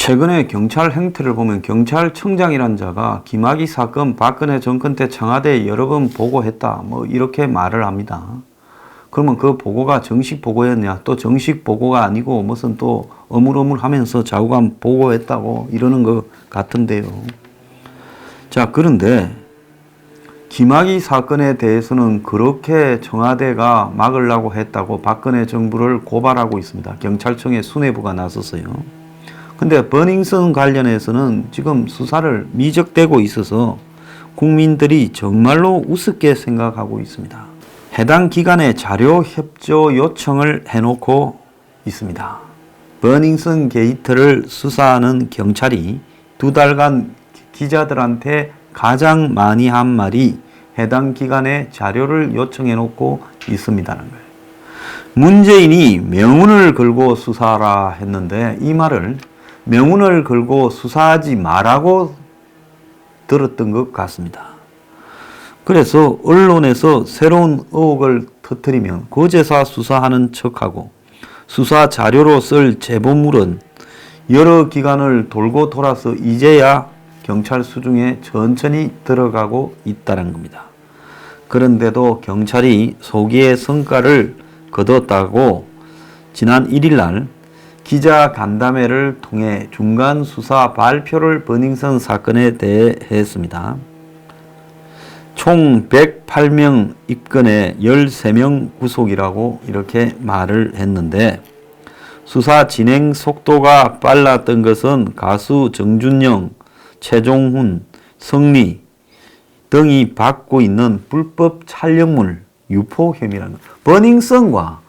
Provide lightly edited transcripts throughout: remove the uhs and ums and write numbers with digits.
최근에 경찰 행태를 보면 경찰청장이란 자가 김학의 사건 박근혜 정권 때 청와대에 여러 번 보고했다 뭐 이렇게 말을 합니다. 그러면 그 보고가 정식 보고였냐, 또 정식 보고가 아니고 무슨 또 어물어물하면서 좌우감 보고했다고 이러는 것 같은데요. 자, 그런데 김학의 사건에 대해서는 그렇게 청와대가 막으려고 했다고 박근혜 정부를 고발하고 있습니다. 경찰청의 수뇌부가 나섰어요. 근데 버닝썬 관련해서는 지금 수사를 미적대고 있어서 국민들이 정말로 우습게 생각하고 있습니다. 해당 기관에 자료 협조 요청을 해놓고 있습니다. 버닝썬 게이트를 수사하는 경찰이 2달간 기자들한테 가장 많이 한 말이 해당 기관에 자료를 요청해놓고 있습니다는 거예요. 문재인이 명운을 걸고 수사하라 했는데 이 말을 명운을 걸고 수사하지 말라고 들었던 것 같습니다. 그래서 언론에서 새로운 의혹을 터뜨리면 거제사 수사하는 척하고 수사 자료로 쓸 제보물은 여러 기관을 돌고 돌아서 이제야 경찰 수중에 천천히 들어가고 있다는 겁니다. 그런데도 경찰이 소기의 성과를 거뒀다고 지난 1일 날 기자 간담회를 통해 중간 수사 발표를 버닝썬 사건에 대해 했습니다. 총 108명 입건에 13명 구속이라고 이렇게 말을 했는데 수사 진행 속도가 빨랐던 것은 가수 정준영, 최종훈, 성리 등이 받고 있는 불법 촬영물 유포 혐의라는 것. 버닝썬과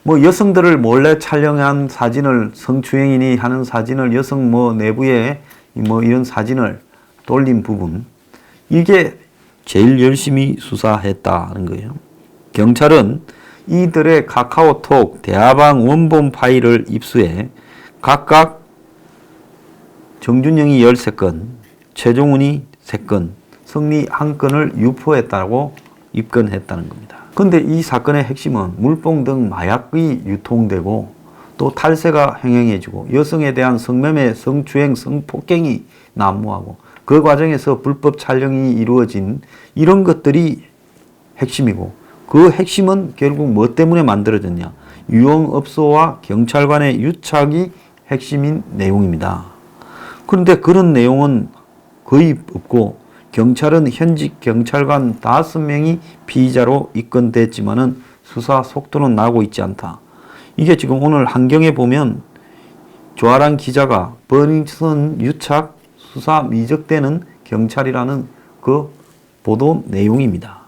뭐 여성들을 몰래 촬영한 사진을 성추행인이 하는 사진을 여성 뭐 내부에 뭐 이런 사진을 돌린 부분 이게 제일 열심히 수사했다는 거예요. 경찰은 이들의 카카오톡, 대화방 원본 파일을 입수해 각각 정준영이 13건, 최종훈이 3건, 성리 1건을 유포했다고 입건했다는 겁니다. 그런데 이 사건의 핵심은 물뽕 등 마약이 유통되고 또 탈세가 횡행해지고 여성에 대한 성매매, 성추행, 성폭행이 난무하고 그 과정에서 불법 촬영이 이루어진 이런 것들이 핵심이고 그 핵심은 결국 뭐 때문에 만들어졌냐. 유흥업소와 경찰관의 유착이 핵심인 내용입니다. 그런데 그런 내용은 거의 없고 경찰은 현직 경찰관 5명이 피의자로 입건됐지만은 수사 속도는 나고 있지 않다. 이게 지금 오늘 한경에 보면 조아람 기자가 버닝썬 유착 수사 미적되는 경찰이라는 그 보도 내용입니다.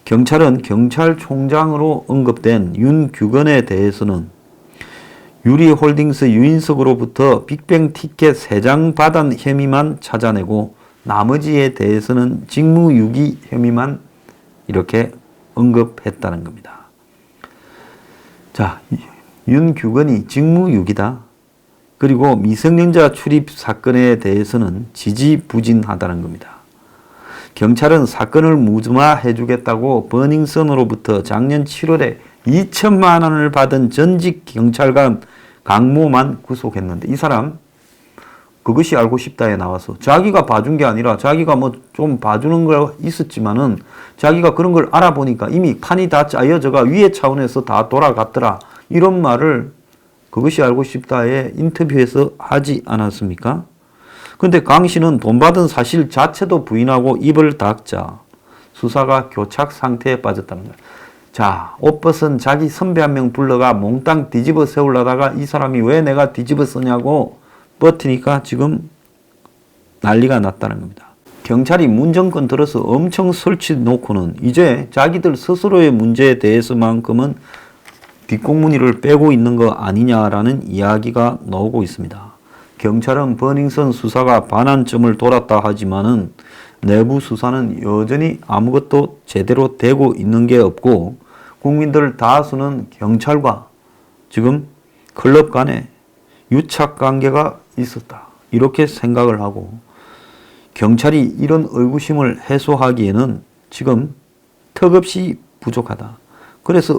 경찰은 경찰총장으로 언급된 윤규건에 대해서는 유리홀딩스 유인석으로부터 빅뱅 티켓 3장 받은 혐의만 찾아내고 나머지에 대해서는 직무유기 혐의만 이렇게 언급했다는 겁니다. 자, 윤규건이 직무유기다. 그리고 미성년자 출입 사건에 대해서는 지지부진하다는 겁니다. 경찰은 사건을 무죄화해 주겠다고 버닝썬으로부터 작년 7월에 2천만 원을 받은 전직 경찰관 강모만 구속했는데 이 사람 그것이 알고 싶다에 나와서 자기가 봐준 게 아니라 자기가 뭐 좀 봐주는 거 있었지만은 자기가 그런 걸 알아보니까 이미 판이 다 짜여져가 위에 차원에서 다 돌아갔더라. 이런 말을 그것이 알고 싶다에 인터뷰에서 하지 않았습니까? 근데 강 씨는 돈 받은 사실 자체도 부인하고 입을 닫자 수사가 교착 상태에 빠졌다는 거예요. 자, 옷 벗은 자기 선배 한 명 불러가 몽땅 뒤집어 세우려다가 이 사람이 왜 내가 뒤집어 쓰냐고 버티니까 지금 난리가 났다는 겁니다. 경찰이 문정권 들어서 엄청 설치 놓고는 이제 자기들 스스로의 문제에 대해서만큼은 뒷공무니를 빼고 있는 거 아니냐라는 이야기가 나오고 있습니다. 경찰은 버닝썬 수사가 반환점을 돌았다 하지만은 내부 수사는 여전히 아무것도 제대로 되고 있는 게 없고 국민들 다수는 경찰과 지금 클럽 간에 유착 관계가 있었다. 이렇게 생각을 하고 경찰이 이런 의구심을 해소하기에는 지금 턱없이 부족하다. 그래서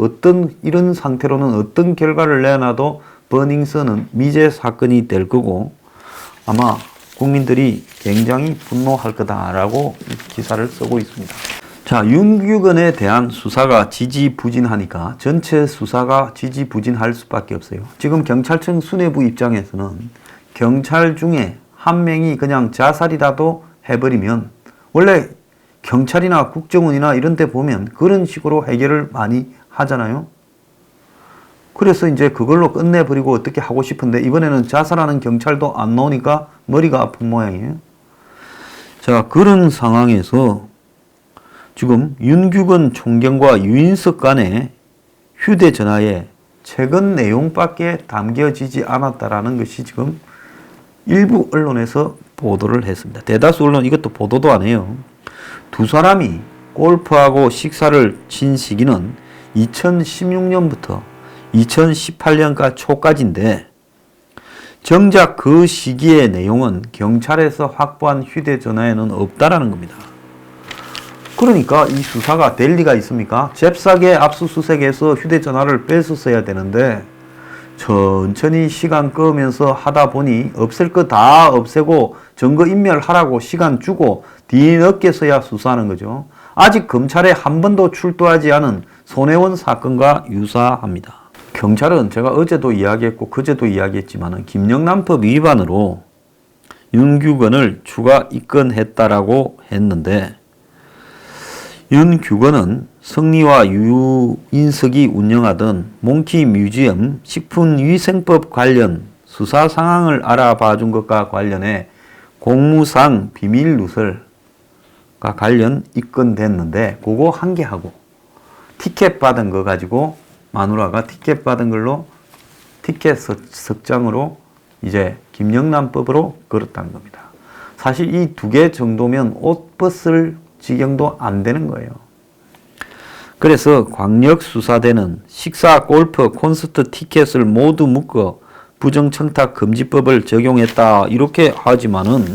이런 상태로는 어떤 결과를 내놔도 버닝썬은 미제 사건이 될 거고 아마 국민들이 굉장히 분노할 거다라고 기사를 쓰고 있습니다. 자, 윤규건에 대한 수사가 지지부진하니까 전체 수사가 지지부진할 수밖에 없어요. 지금 경찰청 수뇌부 입장에서는 경찰 중에 한 명이 그냥 자살이라도 해버리면, 원래 경찰이나 국정원이나 이런 데 보면 그런 식으로 해결을 많이 하잖아요. 그래서 이제 그걸로 끝내버리고 어떻게 하고 싶은데, 이번에는 자살하는 경찰도 안 나오니까 머리가 아픈 모양이에요. 자, 그런 상황에서 지금 윤규건 총경과 유인석 간의 휴대전화에 최근 내용밖에 담겨지지 않았다라는 것이 지금 일부 언론에서 보도를 했습니다. 대다수 언론 이것도 보도도 안 해요. 두 사람이 골프하고 식사를 친 시기는 2016년부터 2018년까지 초까지인데, 정작 그 시기의 내용은 경찰에서 확보한 휴대전화에는 없다라는 겁니다. 그러니까 이 수사가 될 리가 있습니까? 잽싸게 압수수색해서 휴대전화를 뺏었어야 되는데 천천히 시간 끌면서 하다 보니 없앨 거 다 없애고 증거인멸하라고 시간 주고 뒤늦게서야 수사하는 거죠. 아직 검찰에 한 번도 출두하지 않은 손혜원 사건과 유사합니다. 경찰은 제가 어제도 이야기했고 그제도 이야기했지만 김영란법 위반으로 윤규건을 추가 입건했다라고 했는데, 윤규건은 성리와 유인석이 운영하던 몽키 뮤지엄 식품위생법 관련 수사 상황을 알아봐 준 것과 관련해 공무상 비밀 누설과 관련 입건됐는데, 그거 한 개 하고 티켓 받은 거 가지고 마누라가 티켓 받은 걸로 티켓 석장으로 이제 김영란법으로 걸었다는 겁니다. 사실 이 두 개 정도면 옷 벗을 지경도 안 되는 거예요. 그래서 광역수사대는 식사, 골프, 콘서트 티켓을 모두 묶어 부정청탁금지법을 적용했다 이렇게 하지만은,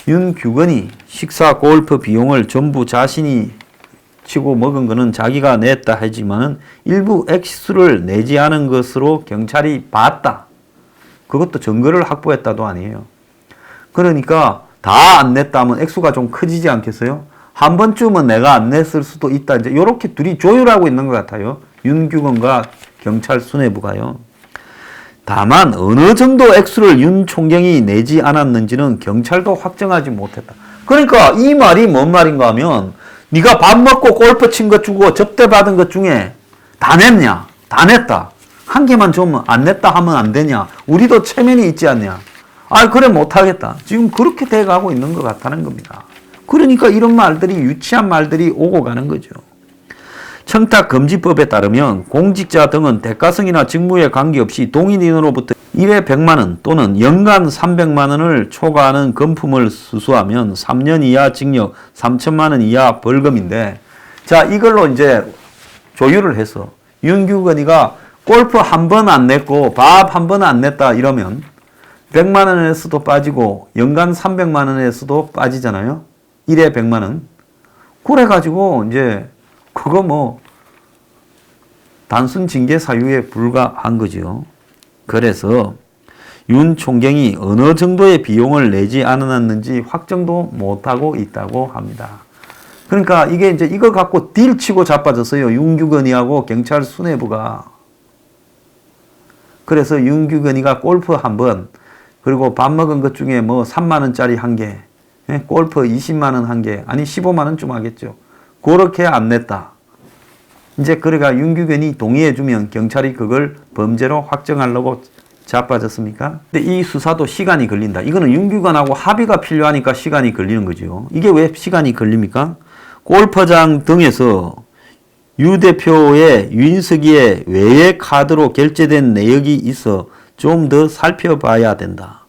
윤규건이 식사, 골프 비용을 전부 자신이 치고 먹은 거는 자기가 냈다 하지만은 일부 액수를 내지 않은 것으로 경찰이 봤다. 그것도 증거를 확보했다도 아니에요. 그러니까 다 안 냈다 하면 액수가 좀 커지지 않겠어요? 한 번쯤은 내가 안 냈을 수도 있다. 이제 이렇게 둘이 조율하고 있는 것 같아요. 윤규건과 경찰 수뇌부가요. 다만 어느 정도 액수를 윤 총경이 내지 않았는지는 경찰도 확정하지 못했다. 그러니까 이 말이 뭔 말인가 하면, 네가 밥 먹고 골프 친 것 주고 접대 받은 것 중에 다 냈냐? 다 냈다. 한 개만 좀 안 냈다 하면 안 되냐? 우리도 체면이 있지 않냐? 아, 그래 못하겠다. 지금 그렇게 돼가고 있는 것 같다는 겁니다. 그러니까 이런 말들이, 유치한 말들이 오고 가는 거죠. 청탁금지법에 따르면 공직자 등은 대가성이나 직무에 관계없이 동일인으로부터 1회 100만 원 또는 연간 300만 원을 초과하는 금품을 수수하면 3년 이하 징역 3천만 원 이하 벌금인데, 자, 이걸로 이제 조율을 해서 윤규건이가 골프 한 번 안 냈고 밥 한 번 안 냈다 이러면 100만 원에서도 빠지고 연간 300만 원에서도 빠지잖아요. 1회 100만 원. 그래가지고 이제 그거 뭐 단순 징계 사유에 불과한 거죠. 그래서 윤 총경이 어느 정도의 비용을 내지 않았는지 확정도 못하고 있다고 합니다. 그러니까 이게 이제 이거 갖고 딜 치고 자빠졌어요. 윤규건이하고 경찰 수뇌부가. 그래서 윤규건이가 골프 한 번, 그리고 밥 먹은 것 중에 뭐 3만 원짜리 한 개, 골프 20만 원 한 개, 아니 15만 원쯤 하겠죠. 그렇게 안 냈다. 이제 그래가 윤규건이 동의해주면 경찰이 그걸 범죄로 확정하려고 자빠졌습니까? 근데 이 수사도 시간이 걸린다. 이거는 윤규건하고 합의가 필요하니까 시간이 걸리는 거죠. 이게 왜 시간이 걸립니까? 골프장 등에서 유 대표의 유인석이의 외외 카드로 결제된 내역이 있어 좀 더 살펴봐야 된다.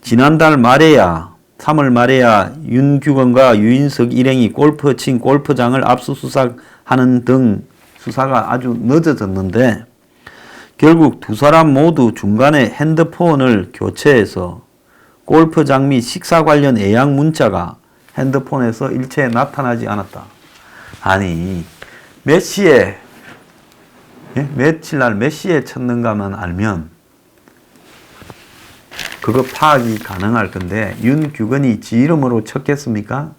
지난달 말에야 3월 말에야 윤규건과 유인석 일행이 골프 친 골프장을 압수수색하는 등 수사가 아주 늦어졌는데, 결국 두 사람 모두 중간에 핸드폰을 교체해서 골프장 및 식사 관련 예약 문자가 핸드폰에서 일체에 나타나지 않았다. 아니, 몇 시에, 며칠 날 몇 시에 쳤는가만 알면 그거 파악이 가능할 건데 윤규근이 지 이름으로 쳤겠습니까?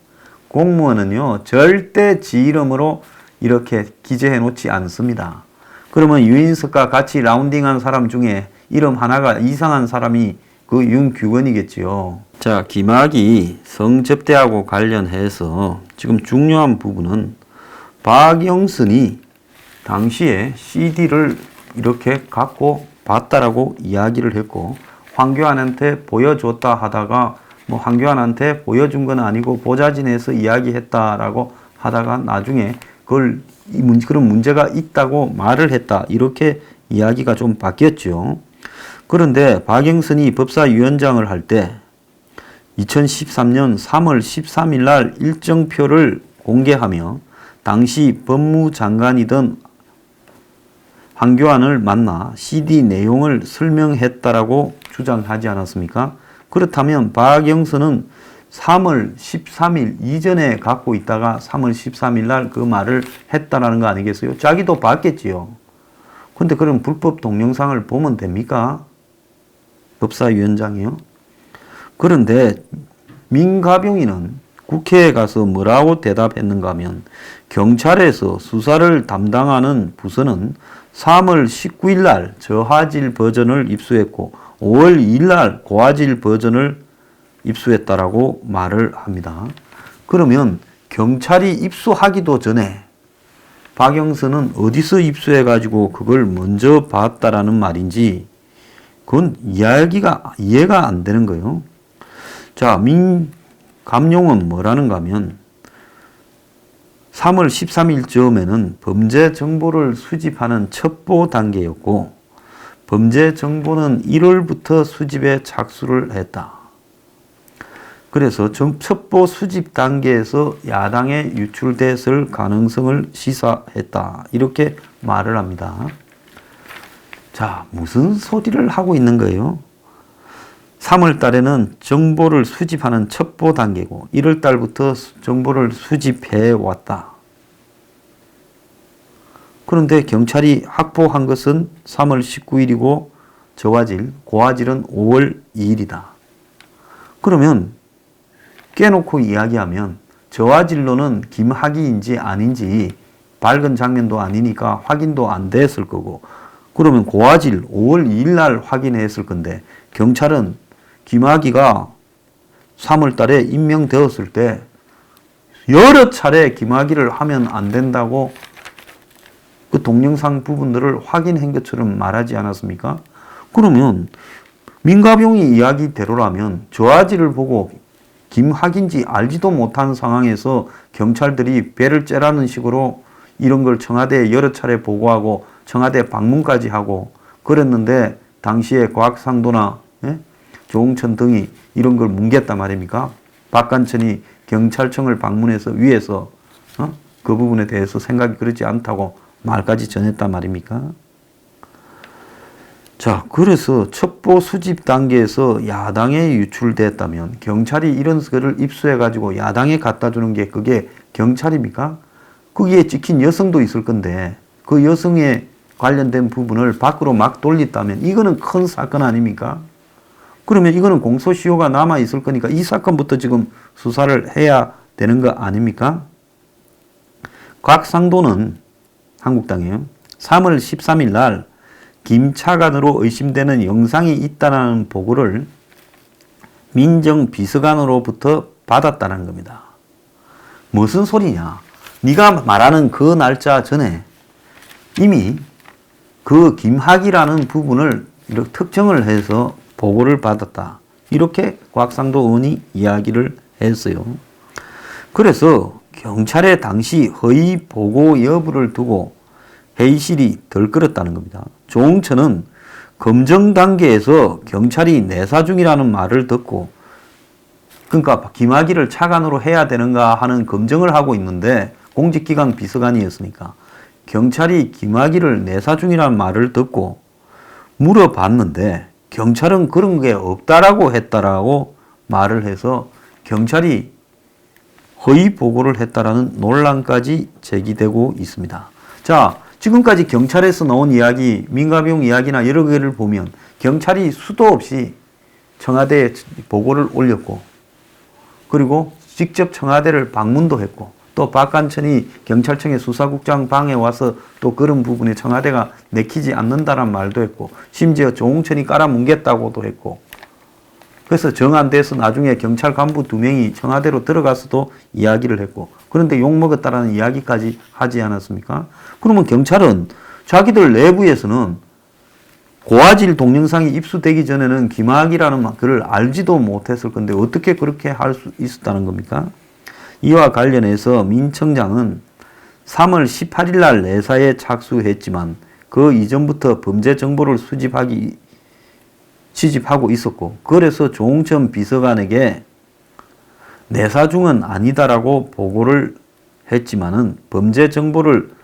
공무원은요 절대 지 이름으로 이렇게 기재해 놓지 않습니다. 그러면 유인석과 같이 라운딩한 사람 중에 이름 하나가 이상한 사람이 그 윤규근이겠지요. 자, 김학이 성접대하고 관련해서 지금 중요한 부분은 박영선이 당시에 CD를 이렇게 갖고 봤다라고 이야기를 했고 황교안한테 보여줬다 하다가 뭐 황교안한테 보여준 건 아니고 보좌진에서 이야기했다라고 하다가 나중에 그걸 그런 문제가 있다고 말을 했다. 이렇게 이야기가 좀 바뀌었죠. 그런데 박영선이 법사위원장을 할 때 2013년 3월 13일 날 일정표를 공개하며 당시 법무장관이던 황교안을 만나 CD 내용을 설명했다라고 주장하지 않았습니까? 그렇다면 박영선은 3월 13일 이전에 갖고 있다가 3월 13일 날 그 말을 했다라는 거 아니겠어요? 자기도 봤겠지요. 근데 그럼 불법 동영상을 보면 됩니까? 법사위원장이요. 그런데 민가병인은 국회에 가서 뭐라고 대답했는가 하면 경찰에서 수사를 담당하는 부서는 3월 19일 날 저하질 버전을 입수했고 5월 2일 날 고화질 버전을 입수했다라고 말을 합니다. 그러면 경찰이 입수하기도 전에 박영선은 어디서 입수해가지고 그걸 먼저 봤다라는 말인지 그건 이해가 안 되는 거예요. 자, 민감용은 뭐라는가 하면 3월 13일 즈음에는 범죄 정보를 수집하는 첩보 단계였고 범죄 정보는 1월부터 수집에 착수를 했다. 그래서 첩보 수집 단계에서 야당에 유출됐을 가능성을 시사했다. 이렇게 말을 합니다. 자, 무슨 소리를 하고 있는 거예요? 3월 달에는 정보를 수집하는 첩보 단계고 1월 달부터 정보를 수집해 왔다. 그런데 경찰이 확보한 것은 3월 19일이고 저화질, 고화질은 5월 2일이다. 그러면 깨놓고 이야기하면 저화질로는 김학의인지 아닌지 밝은 장면도 아니니까 확인도 안 됐을 거고 그러면 고화질 5월 2일 날 확인했을 건데 경찰은 김학의가 3월 달에 임명되었을 때 여러 차례 김학의를 하면 안 된다고 그 동영상 부분들을 확인한 것처럼 말하지 않았습니까? 그러면 민가병이 이야기대로라면 저화질을 보고 김학인지 알지도 못한 상황에서 경찰들이 배를 째라는 식으로 이런 걸 청와대에 여러 차례 보고하고 청와대 방문까지 하고 그랬는데 당시에 곽상도나 조홍천 등이 이런 걸 뭉갰단 말입니까? 박관천이 경찰청을 방문해서 위에서 그 부분에 대해서 생각이 그렇지 않다고 말까지 전했단 말입니까? 자, 그래서 첩보 수집 단계에서 야당에 유출됐다면 경찰이 이런 거를 입수해가지고 야당에 갖다 주는 게 그게 경찰입니까? 거기에 찍힌 여성도 있을 건데 그 여성에 관련된 부분을 밖으로 막 돌렸다면 이거는 큰 사건 아닙니까? 그러면 이거는 공소시효가 남아 있을 거니까 이 사건부터 지금 수사를 해야 되는 거 아닙니까? 곽상도는 한국당이에요. 3월 13일 날 김차관으로 의심되는 영상이 있다는 보고를 민정비서관으로부터 받았다는 겁니다. 무슨 소리냐? 네가 말하는 그 날짜 전에 이미 그 김학이라는 부분을 이렇게 특정을 해서 보고를 받았다. 이렇게 곽상도 의원이 이야기를 했어요. 그래서 경찰에 당시 허위 보고 여부를 두고 회의실이 덜끓었다는 겁니다. 조홍천은 검정 단계에서 경찰이 내사 중이라는 말을 듣고 그러니까 김학의를 차관으로 해야 되는가 하는 검증을 하고 있는데 공직기강 비서관이었으니까 경찰이 김학의를 내사 중이라는 말을 듣고 물어봤는데 경찰은 그런 게 없다라고 했다라고 말을 해서 경찰이 허위 보고를 했다라는 논란까지 제기되고 있습니다. 자, 지금까지 경찰에서 나온 이야기, 민가병 이야기나 여러 개를 보면 경찰이 수도 없이 청와대에 보고를 올렸고, 그리고 직접 청와대를 방문도 했고, 또 박관천이 경찰청의 수사국장 방에 와서 또 그런 부분에 청와대가 내키지 않는다란 말도 했고, 심지어 조홍천이 깔아뭉갰다고도 했고, 그래서 정 안 돼서 나중에 경찰 간부 2명이 청와대로 들어가서도 이야기를 했고, 그런데 욕먹었다라는 이야기까지 하지 않았습니까? 그러면 경찰은 자기들 내부에서는 고화질 동영상이 입수되기 전에는 김학이라는 글을 알지도 못했을 건데 어떻게 그렇게 할 수 있었다는 겁니까? 이와 관련해서 민 청장은 3월 18일 날 내사에 착수했지만 그 이전부터 범죄 정보를 취집하고 있었고, 그래서 조홍천 비서관에게 내사 중은 아니다라고 보고를 했지만은 범죄 정보를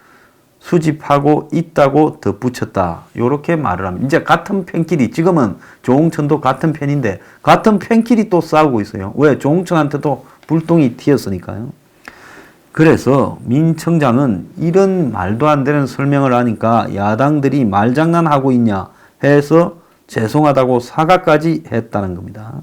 수집하고 있다고 덧붙였다. 이렇게 말을 합니다. 이제 같은 편끼리, 지금은 조홍천도 같은 편인데 같은 편끼리 또 싸우고 있어요. 왜? 조홍천한테도 불똥이 튀었으니까요. 그래서 민 청장은 이런 말도 안 되는 설명을 하니까 야당들이 말장난하고 있냐 해서 죄송하다고 사과까지 했다는 겁니다.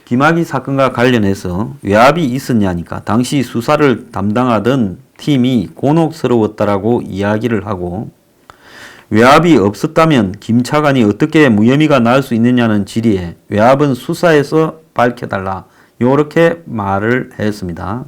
김학의 사건과 관련해서 외압이 있었냐니까 당시 수사를 담당하던 팀이 곤혹스러웠다라고 이야기를 하고, 외압이 없었다면 김 차관이 어떻게 무혐의가 나올 수 있느냐는 질의에 외압은 수사에서 밝혀달라 이렇게 말을 했습니다.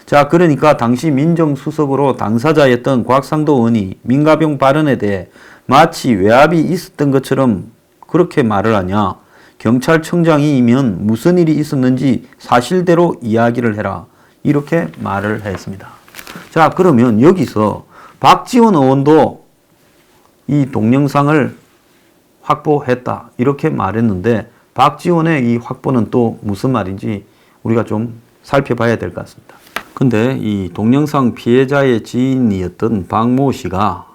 자, 그러니까 당시 민정수석으로 당사자였던 곽상도 의원이 민가병 발언에 대해 마치 외압이 있었던 것처럼 그렇게 말을 하냐, 경찰청장이면 무슨 일이 있었는지 사실대로 이야기를 해라 이렇게 말을 했습니다. 자, 그러면 여기서 박지원 의원도 이 동영상을 확보했다 이렇게 말했는데 박지원의 이 확보는 또 무슨 말인지 우리가 좀 살펴봐야 될 것 같습니다. 근데 이 동영상 피해자의 지인이었던 박모 씨가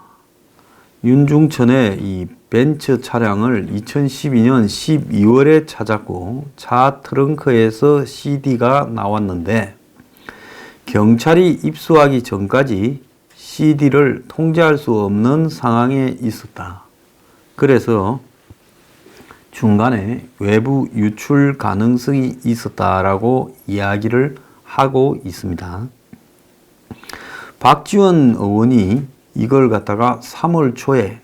윤중천의 이 벤츠 차량을 2012년 12월에 찾았고 차 트렁크에서 CD가 나왔는데 경찰이 입수하기 전까지 CD를 통제할 수 없는 상황에 있었다. 그래서 중간에 외부 유출 가능성이 있었다라고 이야기를 하고 있습니다. 박지원 의원이 이걸 갖다가 3월 초에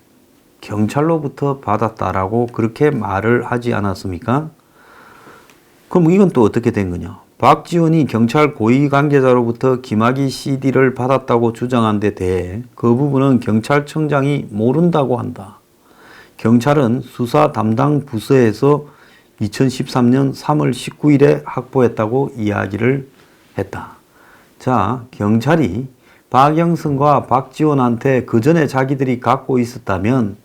경찰로부터 받았다라고 그렇게 말을 하지 않았습니까? 그럼 이건 또 어떻게 된 거냐? 박지원이 경찰 고위 관계자로부터 김학의 CD를 받았다고 주장한 데 대해 그 부분은 경찰청장이 모른다고 한다. 경찰은 수사 담당 부서에서 2013년 3월 19일에 확보했다고 이야기를 했다. 자, 경찰이 박영선과 박지원한테 그 전에 자기들이 갖고 있었다면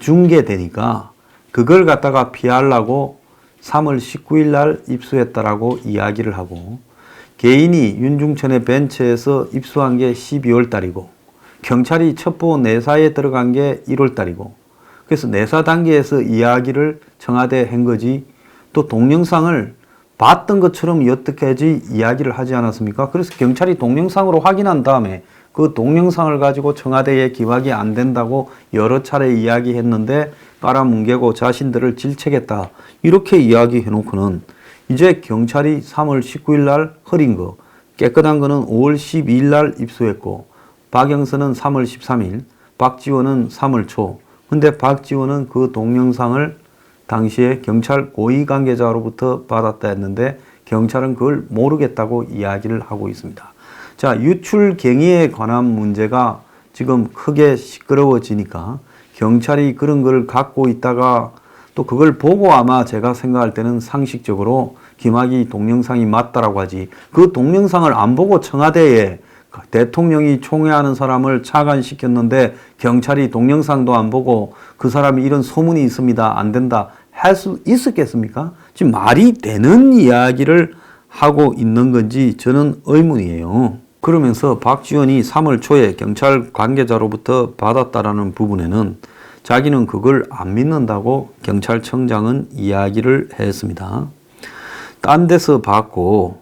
중계되니까 그걸 갖다가 피하려고 3월 19일 날 입수했다라고 이야기를 하고, 개인이 윤중천의 벤츠에서 입수한 게 12월 달이고 경찰이 첩보 내사에 들어간 게 1월 달이고, 그래서 내사 단계에서 이야기를 청와대에 한 거지 또 동영상을 봤던 것처럼 여태까지 이야기를 하지 않았습니까? 그래서 경찰이 동영상으로 확인한 다음에 그 동영상을 가지고 청와대에 기각이 안 된다고 여러 차례 이야기했는데 깔아뭉개고 자신들을 질책했다 이렇게 이야기해 놓고는 이제 경찰이 3월 19일 날 흐린 거, 깨끗한 거는 5월 12일 날 입수했고 박영선은 3월 13일, 박지원은 3월 초. 근데 박지원은 그 동영상을 당시에 경찰 고위 관계자로부터 받았다 했는데 경찰은 그걸 모르겠다고 이야기를 하고 있습니다. 자, 유출 경위에 관한 문제가 지금 크게 시끄러워지니까 경찰이 그런 걸 갖고 있다가 또 그걸 보고 아마 제가 생각할 때는 상식적으로 김학의 동영상이 맞다라고 하지, 그 동영상을 안 보고 청와대에 대통령이 총회하는 사람을 차관시켰는데 경찰이 동영상도 안 보고 그 사람이 이런 소문이 있습니다, 안 된다 할 수 있었겠습니까? 지금 말이 되는 이야기를 하고 있는 건지 저는 의문이에요. 그러면서 박지원이 3월 초에 경찰 관계자로부터 받았다라는 부분에는 자기는 그걸 안 믿는다고 경찰청장은 이야기를 했습니다. 딴 데서 받고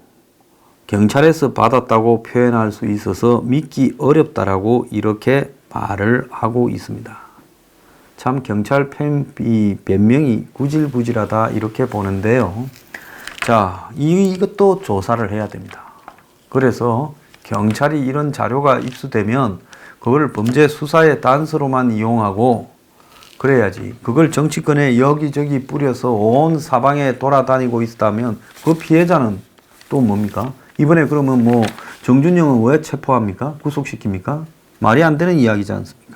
경찰에서 받았다고 표현할 수 있어서 믿기 어렵다라고 이렇게 말을 하고 있습니다. 참 경찰 변명이 구질구질하다 이렇게 보는데요. 자, 이것도 조사를 해야 됩니다. 그래서 경찰이 이런 자료가 입수되면 그걸 범죄 수사의 단서로만 이용하고 그래야지. 그걸 정치권에 여기저기 뿌려서 온 사방에 돌아다니고 있다면 그 피해자는 또 뭡니까? 이번에 그러면 뭐 정준영은 왜 체포합니까? 구속시킵니까? 말이 안 되는 이야기지 않습니까?